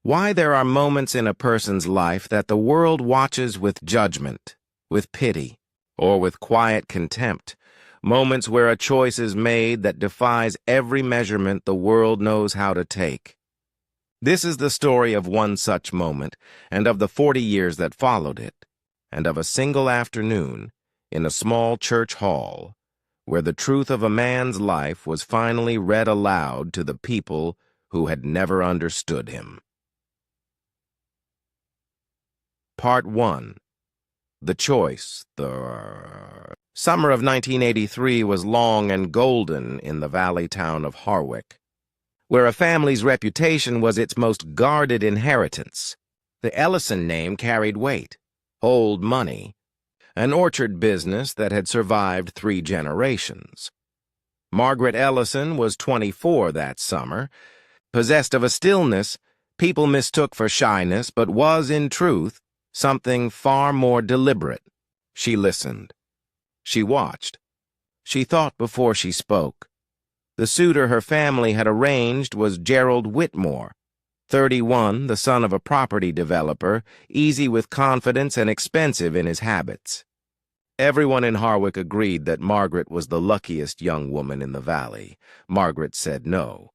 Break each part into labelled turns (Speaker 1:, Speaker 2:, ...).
Speaker 1: Why there are moments in a person's life that the world watches with judgment, with pity, or with quiet contempt. Moments where a choice is made that defies every measurement the world knows how to take. This is the story of one such moment, and of the 40 years that followed it, and of a single afternoon in a small church hall, where the truth of a man's life was finally read aloud to the people who had never understood him. Part 1. The Choice. The summer of 1983 was long and golden in the valley town of Harwick, where a family's reputation was its most guarded inheritance. The Ellison name carried weight, old money, an orchard business that had survived 3 generations. Margaret Ellison was 24 that summer, possessed of a stillness people mistook for shyness, but was, in truth, something far more deliberate. She listened. She watched. She thought before she spoke. The suitor her family had arranged was Gerald Whitmore, 31, the son of a property developer, easy with confidence and expensive in his habits. Everyone in Harwick agreed that Margaret was the luckiest young woman in the valley. Margaret said no.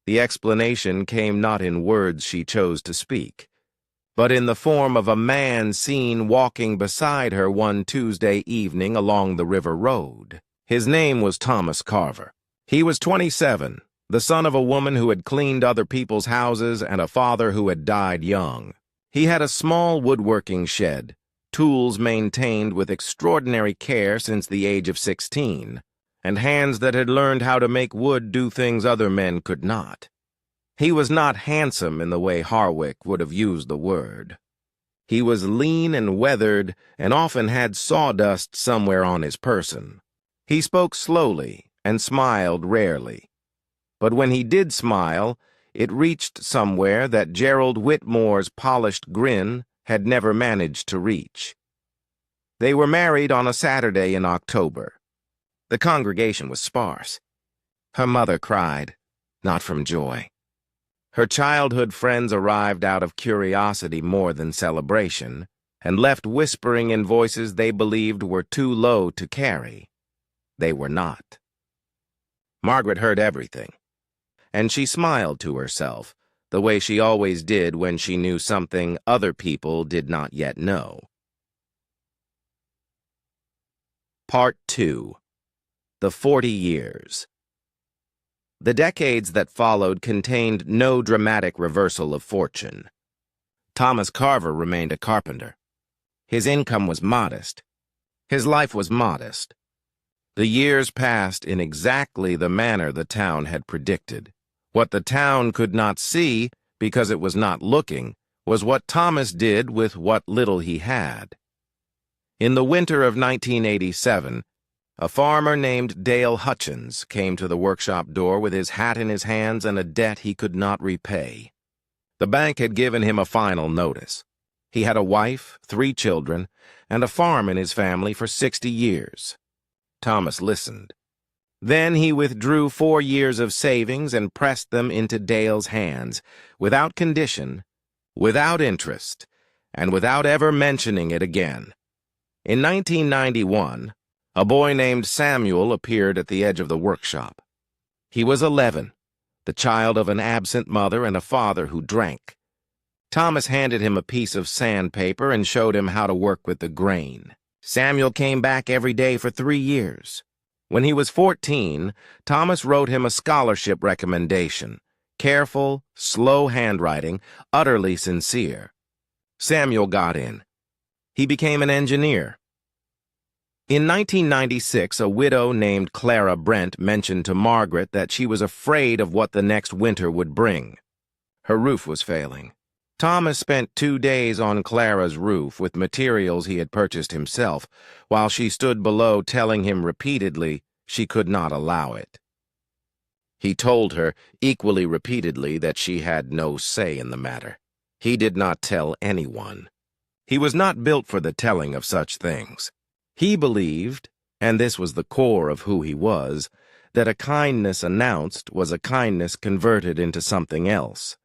Speaker 1: The explanation came not in words she chose to speak, but in the form of a man seen walking beside her one Tuesday evening along the river road. His name was Thomas Carver. He was 27, the son of a woman who had cleaned other people's houses and a father who had died young. He had a small woodworking shed, tools maintained with extraordinary care since the age of 16, and hands that had learned how to make wood do things other men could not. He was not handsome in the way Harwick would have used the word. He was lean and weathered and often had sawdust somewhere on his person. He spoke slowly and smiled rarely. But when he did smile, it reached somewhere that Gerald Whitmore's polished grin had never managed to reach. They were married on a Saturday in October. The congregation was sparse. Her mother cried, not from joy. Her childhood friends arrived out of curiosity more than celebration, and left whispering in voices they believed were too low to carry. They were not. Margaret heard everything, and she smiled to herself, the way she always did when she knew something other people did not yet know. Part 2. The 40 Years. The decades that followed contained no dramatic reversal of fortune. Thomas Carver remained a carpenter. His income was modest. His life was modest. The years passed in exactly the manner the town had predicted. What the town could not see, because it was not looking, was what Thomas did with what little he had. In the winter of 1987, a farmer named Dale Hutchins came to the workshop door with his hat in his hands and a debt he could not repay. The bank had given him a final notice. He had a wife, 3 children, and a farm in his family for 60 years. Thomas listened. Then he withdrew 4 years of savings and pressed them into Dale's hands, without condition, without interest, and without ever mentioning it again. In 1991, a boy named Samuel appeared at the edge of the workshop. He was 11, the child of an absent mother and a father who drank. Thomas handed him a piece of sandpaper and showed him how to work with the grain. Samuel came back every day for 3 years. When he was 14, Thomas wrote him a scholarship recommendation, careful, slow handwriting, utterly sincere. Samuel got in. He became an engineer. In 1996, a widow named Clara Brent mentioned to Margaret that she was afraid of what the next winter would bring. Her roof was failing. Thomas spent 2 days on Clara's roof with materials he had purchased himself, while she stood below telling him repeatedly she could not allow it. He told her, equally repeatedly, that she had no say in the matter. He did not tell anyone. He was not built for the telling of such things. He believed, and this was the core of who he was, that a kindness announced was a kindness converted into something else.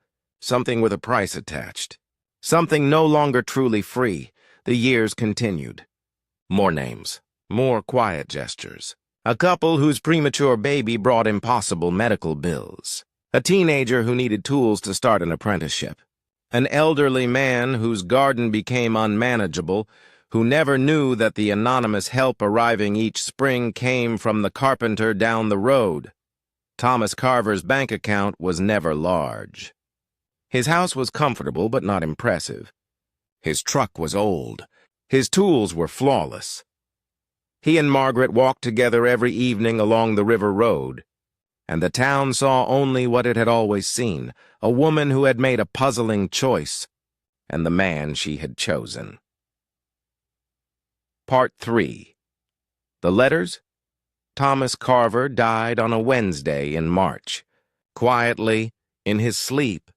Speaker 1: something with a price attached. Something no longer truly free. The years continued. More names, more quiet gestures. A couple whose premature baby brought impossible medical bills. A teenager who needed tools to start an apprenticeship. An elderly man whose garden became unmanageable, who never knew that the anonymous help arriving each spring came from the carpenter down the road. Thomas Carver's bank account was never large. His house was comfortable but not impressive. His truck was old. His tools were flawless. He and Margaret walked together every evening along the river road, and the town saw only what it had always seen, a woman who had made a puzzling choice, and the man she had chosen. Part 3. The letters? Thomas Carver died on a Wednesday in March, quietly, in his sleep,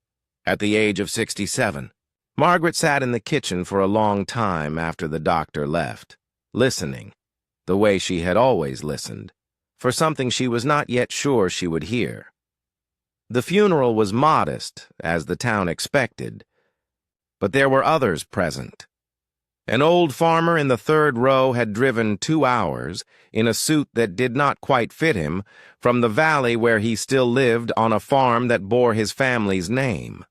Speaker 1: at the age of 67. Margaret sat in the kitchen for a long time after the doctor left, listening, the way she had always listened, for something she was not yet sure she would hear. The funeral was modest, as the town expected, but there were others present. An old farmer in the third row had driven 2 hours, in a suit that did not quite fit him, from the valley where he still lived on a farm that bore his family's name.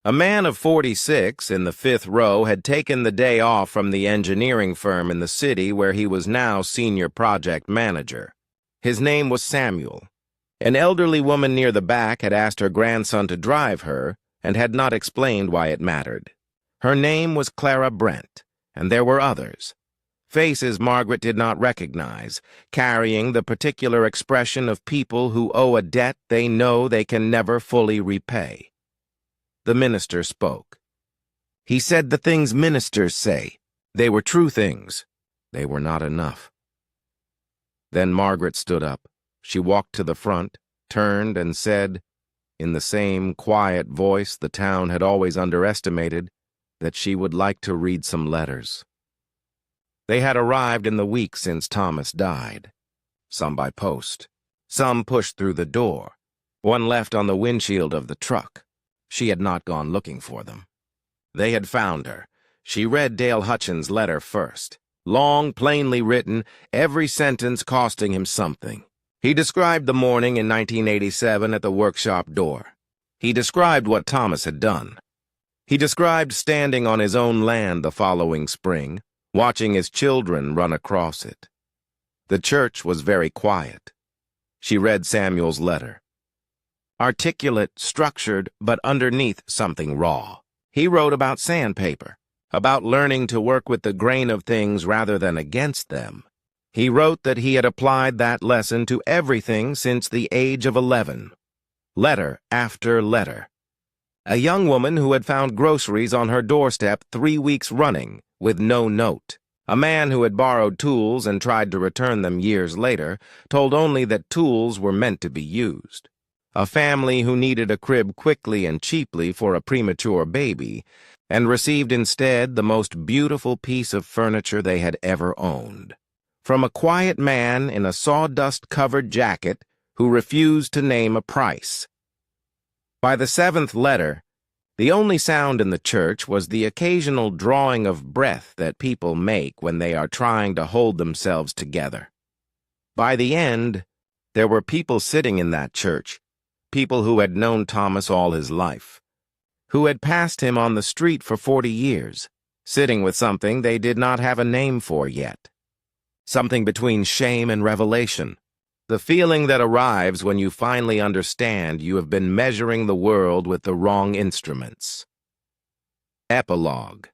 Speaker 1: A man of 46 in the 5th row had taken the day off from the engineering firm in the city where he was now senior project manager. His name was Samuel. An elderly woman near the back had asked her grandson to drive her and had not explained why it mattered. Her name was Clara Brent, and there were others. Faces Margaret did not recognize, carrying the particular expression of people who owe a debt they know they can never fully repay. The minister spoke. He said the things ministers say. They were true things. They were not enough. Then Margaret stood up. She walked to the front, turned, and said, in the same quiet voice the town had always underestimated, that she would like to read some letters. They had arrived in the week since Thomas died. Some by post. Some pushed through the door. One left on the windshield of the truck. She had not gone looking for them. They had found her. She read Dale Hutchins' letter first. Long, plainly written, every sentence costing him something. He described the morning in 1987 at the workshop door. He described what Thomas had done. He described standing on his own land the following spring, watching his children run across it. The church was very quiet. She read Samuel's letter. Articulate, structured, but underneath something raw. He wrote about sandpaper, about learning to work with the grain of things rather than against them. He wrote that he had applied that lesson to everything since the age of 11. Letter after letter. A young woman who had found groceries on her doorstep 3 weeks running, with no note. A man who had borrowed tools and tried to return them years later, told only that tools were meant to be used. A family who needed a crib quickly and cheaply for a premature baby, and received instead the most beautiful piece of furniture they had ever owned. From a quiet man in a sawdust-covered jacket who refused to name a price. By the 7th letter, the only sound in the church was the occasional drawing of breath that people make when they are trying to hold themselves together. By the end, there were people sitting in that church, people who had known Thomas all his life, who had passed him on the street for 40 years, sitting with something they did not have a name for yet. Something between shame and revelation. The feeling that arrives when you finally understand you have been measuring the world with the wrong instruments. Epilogue.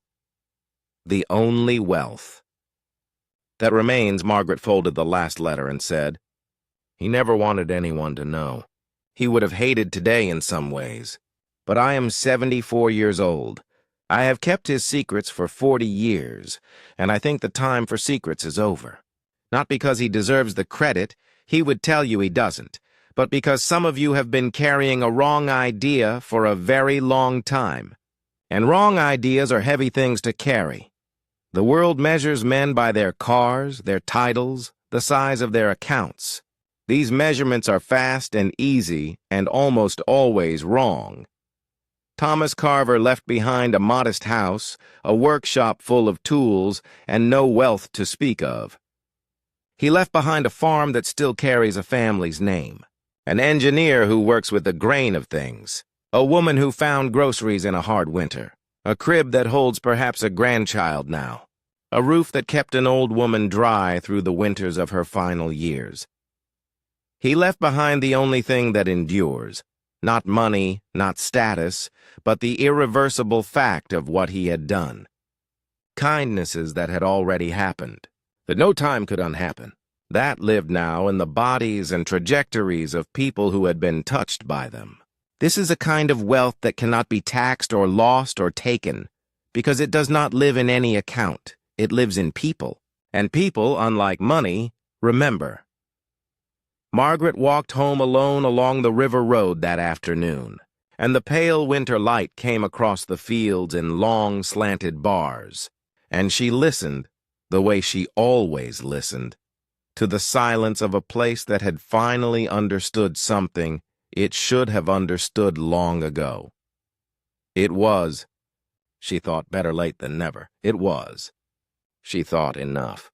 Speaker 1: The only wealth. That remains, Margaret folded the last letter and said, he never wanted anyone to know. He would have hated today in some ways. But I am 74 years old. I have kept his secrets for 40 years, and I think the time for secrets is over. Not because he deserves the credit, he would tell you he doesn't, but because some of you have been carrying a wrong idea for a very long time. And wrong ideas are heavy things to carry. The world measures men by their cars, their titles, the size of their accounts. These measurements are fast and easy and almost always wrong. Thomas Carver left behind a modest house, a workshop full of tools, and no wealth to speak of. He left behind a farm that still carries a family's name, an engineer who works with the grain of things, a woman who found groceries in a hard winter, a crib that holds perhaps a grandchild now, a roof that kept an old woman dry through the winters of her final years. He left behind the only thing that endures, not money, not status, but the irreversible fact of what he had done. Kindnesses that had already happened, that no time could unhappen, that lived now in the bodies and trajectories of people who had been touched by them. This is a kind of wealth that cannot be taxed or lost or taken, because it does not live in any account. It lives in people, and people, unlike money, remember. Margaret walked home alone along the river road that afternoon, and the pale winter light came across the fields in long, slanted bars, and she listened, the way she always listened, to the silence of a place that had finally understood something it should have understood long ago. It was, she thought, better late than never. It was, she thought, enough.